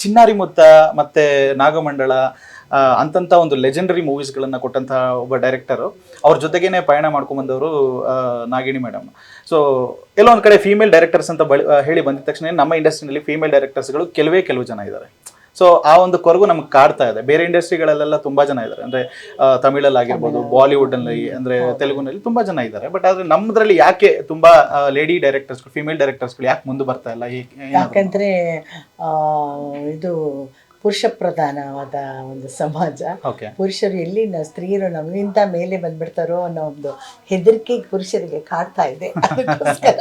ಚಿನ್ನಾರಿ ಮುತ್ತ ಮತ್ತೆ ನಾಗಮಂಡಲ ಅಂತಂತ ಒಂದು ಲೆಜೆಂಡರಿ ಮೂವೀಸ್ಗಳನ್ನು ಕೊಟ್ಟಂತಹ ಒಬ್ಬ ಡೈರೆಕ್ಟರು, ಅವ್ರ ಜೊತೆಗೇನೆ ಪಯಣ ಮಾಡ್ಕೊಂಡ್ಬಂದವರು ನಾಗಿಣಿ ಮೇಡಮ್. ಸೊ ಎಲ್ಲೋ ಒಂದು ಕಡೆ ಫೀಮೇಲ್ ಡೈರೆಕ್ಟರ್ಸ್ ಅಂತ ಹೇಳಿ ಬಂದಿದ ತಕ್ಷಣ ನಮ್ಮ ಇಂಡಸ್ಟ್ರಿನಲ್ಲಿ ಫೀಮೇಲ್ ಡೈರೆಕ್ಟರ್ಸ್ಗಳು ಕೆಲವು ಜನ ಇದ್ದಾರೆ. ಸೊ ಆ ಒಂದು ಕೊರಗು ನಮ್ಗೆ ಕಾಡ್ತಾ ಇದೆ. ಬೇರೆ ಇಂಡಸ್ಟ್ರಿಗಳಲ್ಲೆಲ್ಲ ತುಂಬಾ ಜನ ಇದ್ದಾರೆ, ಅಂದ್ರೆ ತಮಿಳಲ್ಲಿ ಆಗಿರ್ಬೋದು, ಬಾಲಿವುಡ್ ಅಲ್ಲಿ, ಅಂದ್ರೆ ತೆಲುಗುನಲ್ಲಿ ತುಂಬಾ ಜನ ಇದ್ದಾರೆ. ಬಟ್ ಆದ್ರೆ ನಮ್ಮದ್ರಲ್ಲಿ ಯಾಕೆ ತುಂಬಾ ಲೇಡಿ ಡೈರೆಕ್ಟರ್ಸ್, ಫಿಮೇಲ್ ಡೈರೆಕ್ಟರ್ಸ್ಗಳು ಯಾಕೆ ಮುಂದೆ ಬರ್ತಾ ಇಲ್ಲ? ಯಾಕಂದ್ರೆ ಇದು ಪುರುಷ ಪ್ರಧಾನವಾದ ಒಂದು ಸಮಾಜ. ಪುರುಷರು ಎಲ್ಲಿ ಸ್ತ್ರೀಯರು ನಮಗಿಂತ ಮೇಲೆ ಬಂದ್ಬಿಡ್ತಾರೋ ಅನ್ನೋ ಒಂದು ಹೆದರಿಕೆ ಪುರುಷರಿಗೆ ಕಾಡ್ತಾ ಇದೆ. ಅದಕ್ಕೋಸ್ಕರ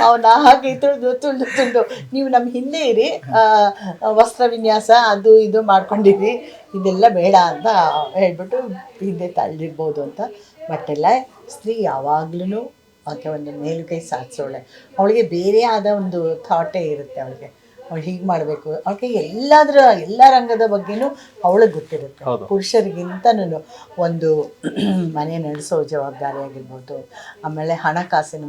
ಅವನ ಹಾಗೆ ತುಳ್ದು ನೀವು ನಮ್ಮ ಹಿಂದೆ ಇರಿ, ವಸ್ತ್ರ ವಿನ್ಯಾಸ ಅದು ಇದು ಮಾಡ್ಕೊಂಡಿರಿ, ಇದೆಲ್ಲ ಬೇಡ ಅಂತ ಹೇಳ್ಬಿಟ್ಟು ಹಿಂದೆ ತಳ್ಳಿರ್ಬೋದು ಅಂತ. ಬಟ್ ಎಲ್ಲ ಸ್ತ್ರೀ ಯಾವಾಗ್ಲೂ ಆಕೆ ಒಂದು ಮೇಲುಗೈ ಸಾಧಿಸೋಳೆ. ಅವಳಿಗೆ ಬೇರೆ ಆದ ಒಂದು ಥಾಟೇ ಇರುತ್ತೆ. ಅವಳಿಗೆ ಅವಳು ಹೀಗೆ ಮಾಡಬೇಕು, ಅವಳಿಗೆ ಎಲ್ಲ ರಂಗದ ಬಗ್ಗೆನೂ ಅವಳಿಗೆ ಗೊತ್ತಿರುತ್ತೆ. ಪುರುಷರಿಗಿಂತನೂ ಒಂದು ಮನೆ ನಡೆಸೋ ಜವಾಬ್ದಾರಿ ಆಗಿರ್ಬೋದು, ಆಮೇಲೆ ಹಣಕಾಸಿನ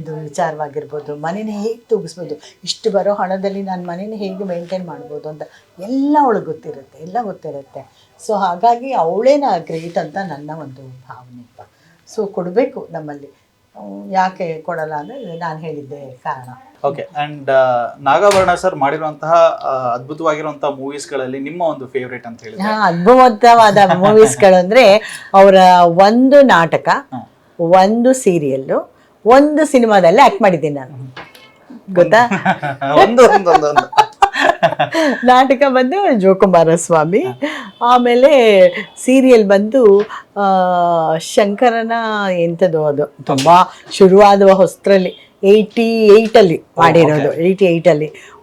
ಇದು ವಿಚಾರವಾಗಿರ್ಬೋದು, ಮನೇನ ಹೇಗೆ ತೂಗಿಸ್ಬೋದು, ಇಷ್ಟು ಬರೋ ಹಣದಲ್ಲಿ ನಾನು ಮನೇನ ಹೇಗೆ ಮೇಂಟೈನ್ ಮಾಡ್ಬೋದು ಅಂತ ಎಲ್ಲ ಅವಳಿಗೆ ಗೊತ್ತಿರುತ್ತೆ. ಸೊ ಹಾಗಾಗಿ ಅವಳೇನ ಗ್ರೇಟ್ ಅಂತ ನನ್ನ ಒಂದು ಭಾವನೆ. ಸೊ ಕೊಡಬೇಕು ನಮ್ಮಲ್ಲಿ, ಯಾಕೆ ಕೊಡಲ್ಲ ಅಂದರೆ ನಾನು ಹೇಳಿದ್ದೆ ಕಾರಣ. ಓಕೆ. ಅಂಡ್ ನಾಗಾಭರಣ ಸರ್ ಮಾಡಿರುವಂತಹ ಅದ್ಭುತವಾಗಿರುವಂತಹ ಮೂವೀಸ್ಗಳಲ್ಲಿ ನಿಮ್ಮ ಒಂದು ಫೇವ್ರೇಟ್ ಅಂತ ಹೇಳಿದ್ರೆ? ಅದ್ಭುತವಾದ ಮೂವೀಸ್ಗಳು ಅಂದರೆ ಅವರ ಒಂದು ನಾಟಕ, ಒಂದು ಸೀರಿಯಲ್ಲು, ಒಂದು ಸಿನಿಮಾದಲ್ಲಿ ಆ್ಯಕ್ಟ್ ಮಾಡಿದ್ದೀನಿ ನಾನು. ಗೊತ್ತಾ? ನಾಟಕ ಬಂದು ಜೋಕುಮಾರಸ್ವಾಮಿ, ಆಮೇಲೆ ಸೀರಿಯಲ್ ಬಂದು ಶಂಕರನ ಎಂಥದ್ದು, ಅದು ತುಂಬ ಶುರುವಾದ ಹೊಸರಲ್ಲಿ 88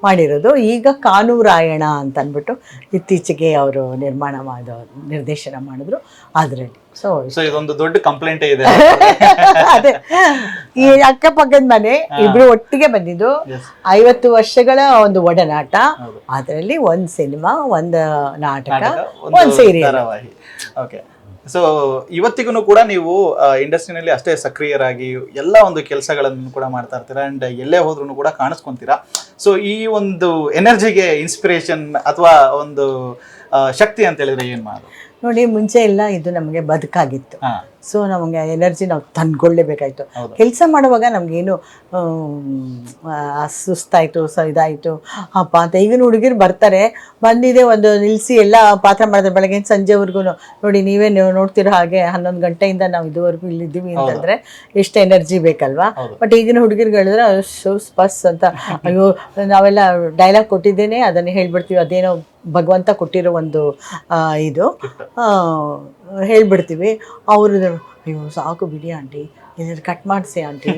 ಮಾಡಿರೋದು. ಈಗ ಕಾನೂರಾಯಣ ಅಂತ ಅಂದ್ಬಿಟ್ಟು ಇತ್ತೀಚೆಗೆ ಅವರು ನಿರ್ದೇಶನ ಮಾಡಿದ್ರು ಅದರಲ್ಲಿ. ಸೊ ಇದೊಂದು ದೊಡ್ಡ ಕಂಪ್ಲೇಂಟ್ ಇದೆ. ಅದೇ ಈ ಅಕ್ಕಪಕ್ಕದ ಮನೆ ಇಬ್ರು ಒಟ್ಟಿಗೆ ಬಂದಿದ್ದು 50 ವರ್ಷಗಳ ಒಂದು ಒಡನಾಟ. ಅದರಲ್ಲಿ ಒಂದು ಸಿನಿಮಾ, ಒಂದು ನಾಟಕ, ಒಂದು ಸೀರಿಯಲ್. ಓಕೆ. ಸೊ ಇವತ್ತಿಗೂ ಕೂಡ ನೀವು ಇಂಡಸ್ಟ್ರಿನಲ್ಲಿ ಅಷ್ಟೇ ಸಕ್ರಿಯರಾಗಿ ಎಲ್ಲ ಒಂದು ಕೆಲಸಗಳನ್ನು ಕೂಡ ಮಾಡ್ತಾ ಇರ್ತೀರಾ, ಅಂಡ್ ಎಲ್ಲೇ ಹೋದ್ರೂ ಕೂಡ ಕಾಣಿಸ್ಕೊಂತೀರಾ. ಸೊ ಈ ಒಂದು ಎನರ್ಜಿಗೆ ಇನ್ಸ್ಪಿರೇಷನ್ ಅಥವಾ ಒಂದು ಶಕ್ತಿ ಅಂತ ಹೇಳಿದ್ರೆ ಏನು ಮಾಡೋದು? ನೋಡಿ, ಮುಂಚೆ ಎಲ್ಲ ಇದು ನಮಗೆ ಬದುಕಾಗಿತ್ತು. ಸೊ ನಮಗೆ ಎನರ್ಜಿ ನಾವು ತಂದ್ಕೊಳ್ಳೇಬೇಕಾಯ್ತು. ಕೆಲಸ ಮಾಡುವಾಗ ನಮಗೇನು ಸುಸ್ತಾಯಿತು, ಇದಾಯಿತು ಅಪ್ಪ ಅಂತ. ಈಗಿನ ಹುಡುಗಿರು ಬರ್ತಾರೆ, ಬಂದಿದೆ ಒಂದು ನಿಲ್ಲಿಸಿ ಎಲ್ಲ ಪಾತ್ರ ಮಾಡಿದ್ರೆ ಬೆಳಗ್ಗೆ ಸಂಜೆವರೆಗೂ. ನೋಡಿ, ನೀವೇ ನೋಡ್ತಿರೋ ಹಾಗೆ 11 ಗಂಟೆಯಿಂದ ನಾವು ಇದುವರೆಗೂ ಇಲ್ಲಿದ್ದೀವಿ ಅಂತಂದರೆ ಎಷ್ಟು ಎನರ್ಜಿ ಬೇಕಲ್ವಾ? ಬಟ್ ಈಗಿನ ಹುಡುಗಿರು ಹೇಳಿದ್ರೆ ಸ್ಪಸ್ ಅಂತ, ಅಯ್ಯೋ ನಾವೆಲ್ಲ ಡೈಲಾಗ್ ಕೊಟ್ಟಿದ್ದೇನೆ ಅದನ್ನು ಹೇಳ್ಬಿಡ್ತೀವಿ, ಅದೇನೋ ಭಗವಂತ ಕೊಟ್ಟಿರೋ ಒಂದು ಇದು ಹೇಳ್ಬಿಡ್ತೀವಿ. ಅವರು ಅಯ್ಯೋ ಸಾಕು ಬಿಡಿ ಆಂಟಿ, ಇದನ್ನು ಕಟ್ ಮಾಡಿಸಿ ಆಂಟಿ,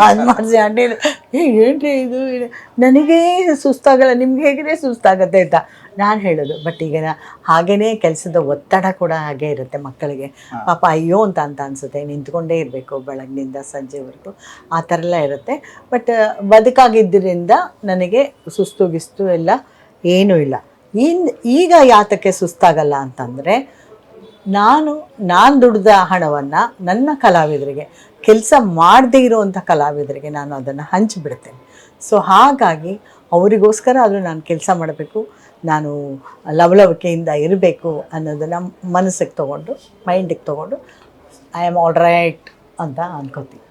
ಅದು ಮಾಡಿಸಿ ಆಂಟಿ. ಏನ್ರಿ ಇದು, ನನಗೇ ಸುಸ್ತಾಗಲ್ಲ, ನಿಮ್ಗೆ ಹೇಗೆ ಸುಸ್ತಾಗತ್ತೆ ಅಂತ ನಾನು ಹೇಳೋದು. ಬಟ್ ಈಗ ಹಾಗೇ ಕೆಲಸದ ಒತ್ತಡ ಕೂಡ ಹಾಗೇ ಇರುತ್ತೆ ಮಕ್ಕಳಿಗೆ. ಪಾಪ ಅಯ್ಯೋ ಅಂತ ಅನಿಸುತ್ತೆ, ನಿಂತ್ಕೊಂಡೇ ಇರಬೇಕು ಬೆಳಗ್ಗಿನಿಂದ ಸಂಜೆವರೆಗೂ, ಆ ಥರ ಎಲ್ಲ ಇರುತ್ತೆ. ಬಟ್ ಬದುಕಾಗಿದ್ದರಿಂದ ನನಗೆ ಸುಸ್ತು ಎಲ್ಲ ಏನೂ ಇಲ್ಲ. ಈಗ ಯಾತಕ್ಕೆ ಸುಸ್ತಾಗಲ್ಲ ಅಂತಂದರೆ, ನಾನು ದುಡ್ದ ಹಣವನ್ನು ನನ್ನ ಕಲಾವಿದರಿಗೆ, ಕೆಲಸ ಮಾಡದೇ ಇರೋವಂಥ ಕಲಾವಿದರಿಗೆ ನಾನು ಅದನ್ನು ಹಂಚಿಬಿಡ್ತೇನೆ. ಸೊ ಹಾಗಾಗಿ ಅವರಿಗೋಸ್ಕರ ಆದರೂ ನಾನು ಕೆಲಸ ಮಾಡಬೇಕು, ನಾನು ಲವಲವಿಕೆಯಿಂದ ಇರಬೇಕು ಅನ್ನೋದನ್ನು ಮನಸ್ಸಿಗೆ ತೊಗೊಂಡು, ಮೈಂಡಿಗೆ ತೊಗೊಂಡು ಐ ಆಮ್ ಆಲ್ ರೈಟ್ ಅಂತ ಅನ್ಕೋತೀನಿ.